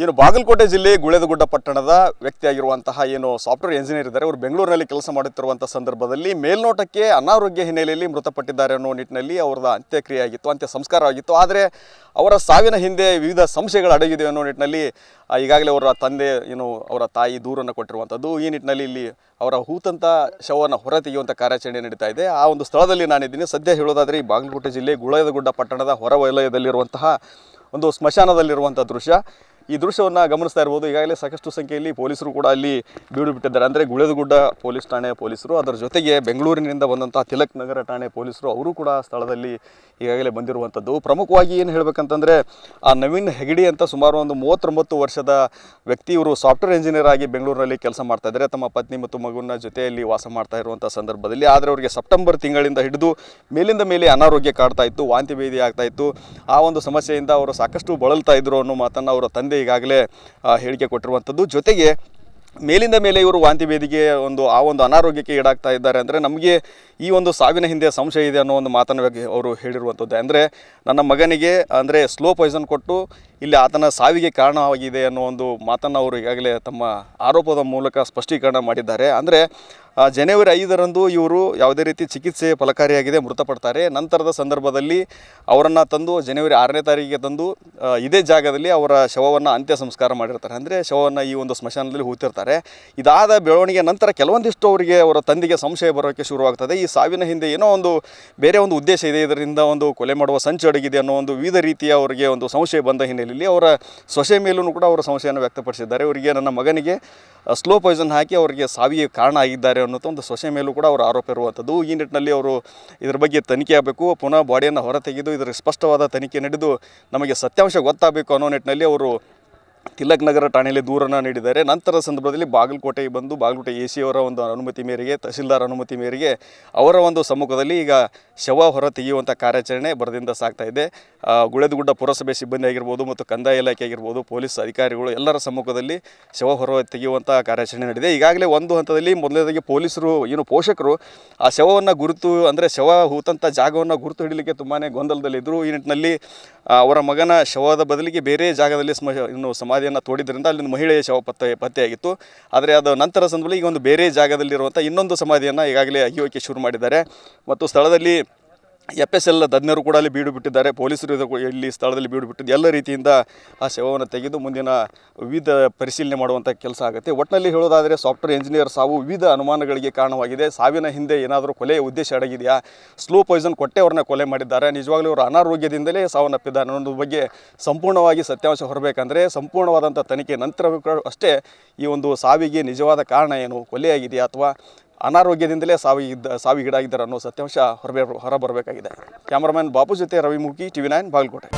ಏನು ಬಾಗಲಕೋಟೆ ಜಿಲ್ಲೆ ಗುಳೇದಗುಡ್ಡ ಪಟ್ಟಣದ ವ್ಯಕ್ತಿಯಾಗಿರುವಂತಹ ಏನು ಸಾಫ್ಟ್ವೇರ್ ಇಂಜಿನಿಯರ್ ಇದ್ದಾರೆ, ಅವರು ಬೆಂಗಳೂರಿನಲ್ಲಿ ಕೆಲಸ ಮಾಡುತ್ತಿರುವಂಥ ಸಂದರ್ಭದಲ್ಲಿ ಮೇಲ್ನೋಟಕ್ಕೆ ಅನಾರೋಗ್ಯ ಹಿನ್ನೆಲೆಯಲ್ಲಿ ಮೃತಪಟ್ಟಿದ್ದಾರೆ ಅನ್ನೋ ನಿಟ್ಟಿನಲ್ಲಿ ಅವರದ ಅಂತ್ಯಕ್ರಿಯೆ ಆಗಿತ್ತು, ಅಂತ್ಯ ಸಂಸ್ಕಾರ ಆಗಿತ್ತು. ಆದರೆ ಅವರ ಸಾವಿನ ಹಿಂದೆ ವಿವಿಧ ಸಂಶಯಗಳು ಅಡಗಿದೆ ಅನ್ನೋ ನಿಟ್ಟಿನಲ್ಲಿ ಈಗಾಗಲೇ ಅವರ ತಂದೆ ಅವರ ತಾಯಿ ದೂರನ್ನು ಕೊಟ್ಟಿರುವಂಥದ್ದು. ಈ ನಿಟ್ಟಿನಲ್ಲಿ ಇಲ್ಲಿ ಅವರ ಹೂತಂತ ಶವವನ್ನು ಹೊರತೆಗೆಯುವಂಥ ಕಾರ್ಯಾಚರಣೆ ನಡೀತಾ ಇದೆ. ಆ ಒಂದು ಸ್ಥಳದಲ್ಲಿ ನಾನಿದ್ದೀನಿ. ಸದ್ಯ ಹೇಳೋದಾದರೆ ಈ ಬಾಗಲಕೋಟೆ ಜಿಲ್ಲೆ ಗುಳೇದಗುಡ್ಡ ಪಟ್ಟಣದ ಹೊರ ವಲಯದಲ್ಲಿರುವಂತಹ ಒಂದು ಸ್ಮಶಾನದಲ್ಲಿರುವಂಥ ದೃಶ್ಯ. ಈ ದೃಶ್ಯವನ್ನು ಗಮನಿಸ್ತಾ ಇರ್ಬೋದು. ಈಗಾಗಲೇ ಸಾಕಷ್ಟು ಸಂಖ್ಯೆಯಲ್ಲಿ ಪೊಲೀಸರು ಕೂಡ ಅಲ್ಲಿ ಬೀಡು ಬಿಟ್ಟಿದ್ದಾರೆ. ಅಂದರೆ ಗುಳೇದಗುಡ್ಡ ಪೊಲೀಸ್ ಠಾಣೆ ಪೊಲೀಸರು, ಅದರ ಜೊತೆಗೆ ಬೆಂಗಳೂರಿನಿಂದ ಬಂದಂಥ ತಿಲಕ್ ನಗರ ಠಾಣೆ ಪೊಲೀಸರು ಅವರು ಕೂಡ ಸ್ಥಳದಲ್ಲಿ ಈಗಾಗಲೇ ಬಂದಿರುವಂಥದ್ದು. ಪ್ರಮುಖವಾಗಿ ಏನು ಹೇಳಬೇಕಂತಂದರೆ ಆ ನವೀನ್ ಹೆಗಡಿ ಅಂತ ಸುಮಾರು ಒಂದು 39 ವರ್ಷದ ವ್ಯಕ್ತಿ, ಇವರು ಸಾಫ್ಟ್ವೇರ್ ಇಂಜಿನಿಯರ್ ಆಗಿ ಬೆಂಗಳೂರಿನಲ್ಲಿ ಕೆಲಸ ಮಾಡ್ತಾ ಇದ್ದಾರೆ. ತಮ್ಮ ಪತ್ನಿ ಮತ್ತು ಮಗುವಿನ ಜೊತೆಯಲ್ಲಿ ವಾಸ ಮಾಡ್ತಾ ಇರುವಂಥ ಸಂದರ್ಭದಲ್ಲಿ ಆದರೆ ಅವರಿಗೆ ಸೆಪ್ಟೆಂಬರ್ ತಿಂಗಳಿಂದ ಹಿಡಿದು ಮೇಲಿಂದ ಮೇಲೆ ಅನಾರೋಗ್ಯ ಕಾಡ್ತಾ ಇತ್ತು, ವಾಂತಿ ಭೇದಿ ಆಗ್ತಾ ಇತ್ತು. ಆ ಒಂದು ಸಮಸ್ಯೆಯಿಂದ ಅವರು ಸಾಕಷ್ಟು ಬಳಲ್ತಾ ಇದ್ರು ಅನ್ನೋ ಮಾತನ್ನು ಅವರ ತಂದೆ ಈಗಾಗಲೇ ಹೇಳಿಕೆ ಕೊಟ್ಟಿರುವಂಥದ್ದು. ಜೊತೆಗೆ ಮೇಲಿಂದ ಮೇಲೆ ಇವರು ವಾಂತಿ ಭೇದಿಗೆ ಆ ಒಂದು ಅನಾರೋಗ್ಯಕ್ಕೆ ಈಡಾಗ್ತಾ ಇದ್ದಾರೆ. ಅಂದರೆ ನಮಗೆ ಈ ಒಂದು ಸಾವಿನ ಹಿಂದೆ ಸಂಶಯ ಇದೆ ಅನ್ನೋ ಒಂದು ಮಾತನ್ನು ಅವರು ಹೇಳಿರುವಂಥದ್ದು. ಅಂದರೆ ನನ್ನ ಮಗನಿಗೆ ಅಂದರೆ ಸ್ಲೋ ಪಾಯ್ಸನ್ ಕೊಟ್ಟು ಇಲ್ಲಿ ಆತನ ಸಾವಿಗೆ ಕಾರಣವಾಗಿದೆ ಅನ್ನೋ ಒಂದು ಮಾತನ್ನು ಅವರು ಈಗಾಗಲೇ ತಮ್ಮ ಆರೋಪದ ಮೂಲಕ ಸ್ಪಷ್ಟೀಕರಣ ಮಾಡಿದ್ದಾರೆ. ಅಂದರೆ ಜನವರಿ 5ರಂದು ಇವರು ಯಾವುದೇ ರೀತಿ ಚಿಕಿತ್ಸೆ ಫಲಕಾರಿಯಾಗಿದೆ ಮೃತಪಡ್ತಾರೆ. ನಂತರದ ಸಂದರ್ಭದಲ್ಲಿ ಅವರನ್ನು ತಂದು ಜನವರಿ 6ನೇ ತಾರೀಕಿಗೆ ತಂದು ಇದೇ ಜಾಗದಲ್ಲಿ ಅವರ ಶವವನ್ನು ಅಂತ್ಯ ಸಂಸ್ಕಾರ ಮಾಡಿರ್ತಾರೆ. ಅಂದರೆ ಶವವನ್ನು ಈ ಒಂದು ಸ್ಮಶಾನದಲ್ಲಿ ಹೂತಿರ್ತಾರೆ. ಇದಾದ ಬೆಳವಣಿಗೆ ನಂತರ ಕೆಲವೊಂದಿಷ್ಟು ಅವರಿಗೆ ಅವರ ತಂದೆಗೆ ಸಂಶಯ ಬರೋಕ್ಕೆ ಶುರುವಾಗ್ತದೆ. ಈ ಸಾವಿನ ಹಿಂದೆ ಏನೋ ಒಂದು ಬೇರೆ ಒಂದು ಉದ್ದೇಶ ಇದೆ, ಇದರಿಂದ ಒಂದು ಕೊಲೆ ಮಾಡುವ ಸಂಚು ಅಡಗಿದೆ ಅನ್ನೋ ಒಂದು ವಿವಿಧ ರೀತಿಯ ಅವರಿಗೆ ಒಂದು ಸಂಶಯ ಬಂದ ಹಿನ್ನೆಲೆಯಲ್ಲಿ ಅವರ ಸೊಸೆ ಮೇಲೂ ಕೂಡ ಅವರ ಸಂಶಯವನ್ನು ವ್ಯಕ್ತಪಡಿಸಿದ್ದಾರೆ. ಇವರಿಗೆ ನನ್ನ ಮಗನಿಗೆ ಸ್ಲೋ ಪಾಯ್ಸನ್ ಹಾಕಿ ಅವರಿಗೆ ಸಾವಿಗೆ ಕಾರಣ ಆಗಿದ್ದಾರೆ ಅನ್ನೋ ಒಂದು ಸೊಸೆ ಮೇಲೂ ಕೂಡ ಅವರ ಆರೋಪ ಇರುವಂಥದ್ದು. ಈ ನಿಟ್ಟಿನಲ್ಲಿ ಅವರು ಇದರ ಬಗ್ಗೆ ತನಿಖೆ ಆಗಬೇಕು, ಪುನಃ ಬಾಡಿಯನ್ನು ಹೊರತೆಗೆದು ಇದರ ಸ್ಪಷ್ಟವಾದ ತನಿಖೆ ನಡೆದು ನಮಗೆ ಸತ್ಯಾಂಶ ಗೊತ್ತಾಗಬೇಕು ಅನ್ನೋ ನಿಟ್ಟಿನಲ್ಲಿ ಅವರು ತಿಲಕ್ ನಗರ ಠಾಣೆಯಲ್ಲಿ ದೂರನ್ನು ನೀಡಿದ್ದಾರೆ. ನಂತರದ ಸಂದರ್ಭದಲ್ಲಿ ಬಾಗಲಕೋಟೆಗೆ ಬಂದು ಬಾಗಲಕೋಟೆ AC ಅವರ ಒಂದು ಅನುಮತಿ ಮೇರೆಗೆ, ತಹಸೀಲ್ದಾರ್ ಅನುಮತಿ ಮೇರೆಗೆ ಅವರ ಒಂದು ಸಮ್ಮುಖದಲ್ಲಿ ಈಗ ಶವ ಹೊರ ತೆಗೆಯುವಂಥ ಕಾರ್ಯಾಚರಣೆ ಬರದಿಂದ ಸಾಗ್ತಾ ಇದೆ. ಗುಳೇದಗುಡ್ಡ ಪುರಸಭೆ ಸಿಬ್ಬಂದಿ ಆಗಿರ್ಬೋದು ಮತ್ತು ಕಂದಾಯ ಇಲಾಖೆ ಆಗಿರ್ಬೋದು, ಪೊಲೀಸ್ ಅಧಿಕಾರಿಗಳು ಎಲ್ಲರ ಸಮ್ಮುಖದಲ್ಲಿ ಶವ ಹೊರ ತೆಗೆಯುವಂಥ ಕಾರ್ಯಾಚರಣೆ ನಡೆದಿದೆ. ಈಗಾಗಲೇ ಒಂದು ಹಂತದಲ್ಲಿ ಮೊದಲನೇದಾಗಿ ಪೊಲೀಸರು ಪೋಷಕರು ಆ ಶವವನ್ನು ಗುರುತು ಅಂದರೆ ಶವ ಹೂತಂಥ ಜಾಗವನ್ನು ಗುರುತು ಹಿಡಲಿಕ್ಕೆ ತುಂಬಾ ಗೊಂದಲದಲ್ಲಿದ್ದರು. ಈ ನಿಟ್ಟಿನಲ್ಲಿ ಅವರ ಮಗನ ಶವದ ಬದಲಿಗೆ ಬೇರೆ ಜಾಗದಲ್ಲಿ ಸಮಾಧಿಯನ್ನು ತೋಡಿದ್ರಿಂದ ಅಲ್ಲಿನ ಮಹಿಳೆಯ ಶವ ಪತ್ತೆಯಾಗಿತ್ತು. ಆದರೆ ಅದು ನಂತರ ಸಂದರ್ಭದಲ್ಲಿ ಈಗ ಒಂದು ಬೇರೆ ಜಾಗದಲ್ಲಿರುವಂಥ ಇನ್ನೊಂದು ಸಮಾಧಿಯನ್ನು ಈಗಾಗಲೇ ಅಗೆಯೋಕೆ ಶುರು ಮಾಡಿದ್ದಾರೆ. ಮತ್ತು ಸ್ಥಳದಲ್ಲಿ FSL ತಜ್ಞರು ಕೂಡ ಅಲ್ಲಿ ಬೀಡು ಬಿಟ್ಟಿದ್ದಾರೆ. ಪೊಲೀಸರು ಇಲ್ಲಿ ಸ್ಥಳದಲ್ಲಿ ಬೀಡು ಬಿಟ್ಟಿದ್ದು ಎಲ್ಲ ರೀತಿಯಿಂದ ಆ ಶವವನ್ನು ತೆಗೆದು ಮುಂದಿನ ವಿವಿಧ ಪರಿಶೀಲನೆ ಮಾಡುವಂಥ ಕೆಲಸ ಆಗುತ್ತೆ. ಒಟ್ಟಿನಲ್ಲಿ ಹೇಳೋದಾದರೆ ಸಾಫ್ಟ್ವೇರ್ ಇಂಜಿನಿಯರ್ ಸಾವು ವಿವಿಧ ಅನುಮಾನಗಳಿಗೆ ಕಾರಣವಾಗಿದೆ. ಸಾವಿನ ಹಿಂದೆ ಏನಾದರೂ ಕೊಲೆಯ ಉದ್ದೇಶ ಅಡಗಿದೆಯಾ, ಸ್ಲೋ ಪಾಯ್ಸನ್ ಕೊಟ್ಟೆ ಅವ್ರನ್ನ ಕೊಲೆ ಮಾಡಿದ್ದಾರೆ, ನಿಜವಾಗ್ಲೂ ಅವರು ಅನಾರೋಗ್ಯದಿಂದಲೇ ಸಾವನ್ನಪ್ಪಿದ್ದಾರೆ ಅನ್ನೋದ್ರ ಬಗ್ಗೆ ಸಂಪೂರ್ಣವಾಗಿ ಸತ್ಯಾಂಶ ಹೊರಬೇಕಂದ್ರೆ ಸಂಪೂರ್ಣವಾದಂಥ ತನಿಖೆ ನಂತರ ಅಷ್ಟೇ ಈ ಒಂದು ಸಾವಿಗೆ ನಿಜವಾದ ಕಾರಣ ಏನು, ಕೊಲೆಯಾಗಿದೆಯಾ ಅಥವಾ ಅನಾರೋಗ್ಯದಿಂದಲೇ ಸಾವಿಗೀಡಾಗಿದ್ದಾರೆ ಅನ್ನೋ ಸತ್ಯಾಂಶ ಹೊರಬರಬೇಕಾಗಿದೆ. ಕ್ಯಾಮರಾಮನ್ ಬಾಪು ಜೊತೆ ರವಿಮುಖಿ, TV9 ಬಾಗಲಕೋಟೆ.